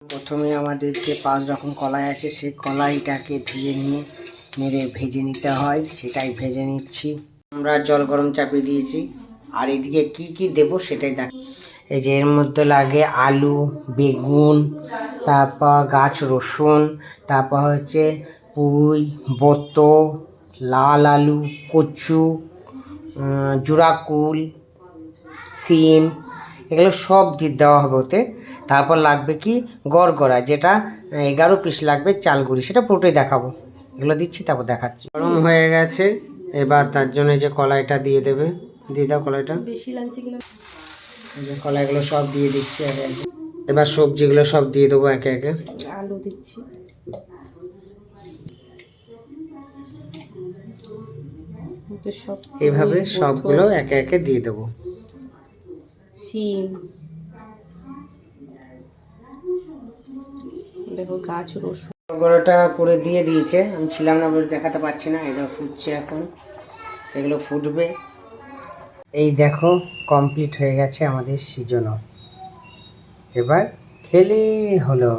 প্রথমে আমাদের যে 5 রকম কলাই আছে সেই কলাইটাকে ধুয়ে নিয়ে মেরে ভেজে নিতে হয়, সেটাই ভেজে নিচ্ছি। আমরা জল গরম চাপিয়ে দিয়েছি, আর এদিকে কি কি দেব সেটাই দেখ। এই যে এর মধ্যে লাগে আলু, বেগুন, তারপর গাছ রসুন, তারপর হচ্ছে পুঁই, বতো, লাল আলু, কচু, জুরাকুল, সিম, এগুলো সব দেওয়া হবে ওতে। তারপর লাগবে কি গড়গড়া, যেটা 11 পিস লাগবে চাল গুঁড়ি, সেটা পুরোটাই দেখাবো। এগুলো দিচ্ছি তারপর দেখাচ্ছি। গরম হয়ে গেছে, এবার তার জন্য যে কলাইটা দিয়ে দেবে, দিয়ে দাও কলাইটা। বেশি লাগছে কিনা, যে কলাইগুলো সব দিয়ে দিচ্ছি একে একে। এবার সবজিগুলো সব দিয়ে দেবো একে একে। আলু দিচ্ছি, এইভাবে সবগুলো একে একে দিয়ে দেবো। শিম, দেখো গাছ রসুন, গড়াটা করে দিয়ে দিয়েছে। আমি ছিলাম না বলে দেখাতে পারছি না। এটা ফুটছে এখন, এগুলো ফুটবে। এই দেখো কমপ্লিট হয়ে গেছে আমাদের সিজনও, এবার খেলেই হলো।